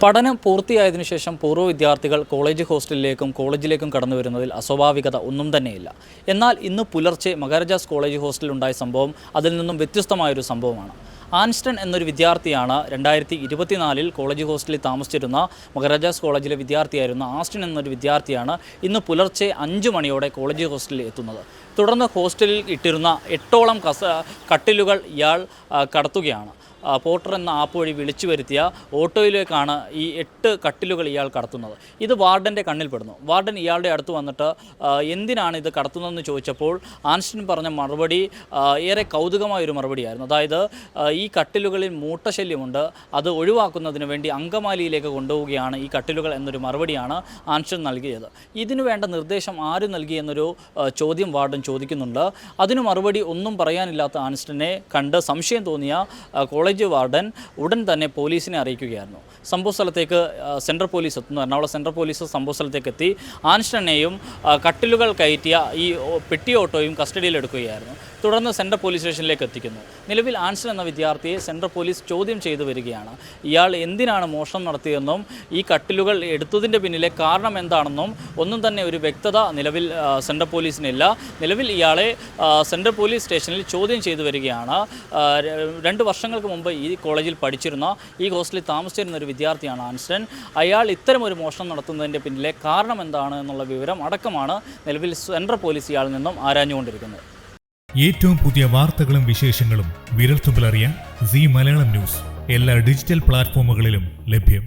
പഠനം പൂർത്തിയായതിനു ശേഷം പൂർവ്വ വിദ്യാർത്ഥികൾ കോളേജ് ഹോസ്റ്റലിലേക്കും കോളേജിലേക്കും കടന്നു വരുന്നതിൽ അസ്വാഭാവികത ഒന്നും തന്നെയില്ല. എന്നാൽ ഇന്ന് പുലർച്ചെ മഹാരാജാസ് കോളേജ് ഹോസ്റ്റലിലുണ്ടായ സംഭവം അതിൽ നിന്നും വ്യത്യസ്തമായൊരു സംഭവമാണ്. ആൻസ്റ്റൺ എന്നൊരു വിദ്യാർത്ഥിയാണ് 2024 കോളേജ് ഹോസ്റ്റലിൽ താമസിച്ചിരുന്ന മഹാരാജാസ് കോളേജിലെ വിദ്യാർത്ഥിയായിരുന്ന ആസ്റ്റിൻ എന്നൊരു വിദ്യാർത്ഥിയാണ് ഇന്ന് പുലർച്ചെ 5 മണിയോടെ കോളേജ് ഹോസ്റ്റലിൽ എത്തുന്നത്. തുടർന്ന് ഹോസ്റ്റലിൽ ഇട്ടിരുന്ന 8ഓളം കട്ടിലുകൾ ഇയാൾ കടത്തുകയാണ്. പോർട്ടർ എന്ന ആപ്പ് വഴി വിളിച്ചു വരുത്തിയ ഓട്ടോയിലേക്കാണ് ഈ 8 കട്ടിലുകൾ ഇയാൾ കടത്തുന്നത്. ഇത് വാർഡൻ്റെ കണ്ണിൽപ്പെടുന്നു. വാർഡൻ ഇയാളുടെ അടുത്ത് വന്നിട്ട് എന്തിനാണ് ഇത് കടത്തുന്നതെന്ന് ചോദിച്ചപ്പോൾ ആൻസ്റ്റൺ പറഞ്ഞ മറുപടി ഏറെ കൗതുകമായൊരു മറുപടിയായിരുന്നു. അതായത് ഈ കട്ടിലുകളിൽ മൂട്ടശല്യമുണ്ട്, അത് ഒഴിവാക്കുന്നതിന് വേണ്ടി അങ്കമാലിയിലേക്ക് കൊണ്ടുപോവുകയാണ് ഈ കട്ടിലുകൾ എന്നൊരു മറുപടിയാണ് ആൻസ്റ്റൺ നൽകിയത്. ഇതിനു വേണ്ട നിർദ്ദേശം ആര് നൽകി എന്നൊരു ചോദ്യം വാർഡൻ ചോദിക്കുന്നുണ്ട്. അതിന് മറുപടി ഒന്നും പറയാനില്ലാത്ത ആൻസ്റ്റനെ കണ്ട് സംശയം തോന്നിയ കോളേജ് വാർഡൻ ഉടൻ തന്നെ പോലീസിനെ അറിയിക്കുകയായിരുന്നു. സംഭവ സ്ഥലത്തേക്ക് സെൻട്രൽ പോലീസ് എത്തുന്നു. എറണാകുളം സെൻട്രൽ പോലീസ് സംഭവ സ്ഥലത്തേക്ക് എത്തി ആൻസ്റ്റനെയും കട്ടിലുകൾ കയറ്റിയ ഈ പെട്ടി ഓട്ടോയും കസ്റ്റഡിയിലെടുക്കുകയായിരുന്നു. തുടർന്ന് സെൻട്രൽ പോലീസ് സ്റ്റേഷനിലേക്ക് എത്തിക്കുന്നു. നിലവിൽ ആൻസ്റ്റൺ എന്ന വിദ്യാർത്ഥിയെ സെൻട്രൽ പോലീസ് ചോദ്യം ചെയ്തു വരികയാണ്. ഇയാൾ എന്തിനാണ് മോഷണം നടത്തിയതെന്നും ഈ കട്ടിലുകൾ എടുത്തതിൻ്റെ പിന്നിലെ കാരണം എന്താണെന്നും ഒന്നും തന്നെ ഒരു വ്യക്തത നിലവിൽ സെൻട്രൽ പോലീസിനില്ല. നിലവിൽ ഇയാളെ സെൻട്രൽ പോലീസ് സ്റ്റേഷനിൽ ചോദ്യം ചെയ്തു വരികയാണ്. 2 വർഷങ്ങൾക്ക് മുമ്പ് ഈ കോളേജിൽ പഠിച്ചിരുന്ന, ഈ ഹോസ്റ്റലിൽ താമസിച്ചിരുന്ന ഒരു വിദ്യാർത്ഥിയാണ് ആൻസ്റ്റൺ. അയാൾ ഇത്തരമൊരു മോഷണം നടത്തുന്നതിൻ്റെ പിന്നിലെ കാരണം എന്താണ് എന്നുള്ള വിവരം അടക്കമാണ് നിലവിൽ സെൻട്രൽ പോലീസ് ഇയാളിൽ നിന്നും ആരാഞ്ഞുകൊണ്ടിരിക്കുന്നത്. ഏറ്റവും പുതിയ വാർത്തകളും വിശേഷങ്ങളും വിരൽത്തുമ്പിലറിയാൻ സീ മലയാളം ന്യൂസ് എല്ലാ ഡിജിറ്റൽ പ്ലാറ്റ്ഫോമുകളിലും ലഭ്യം.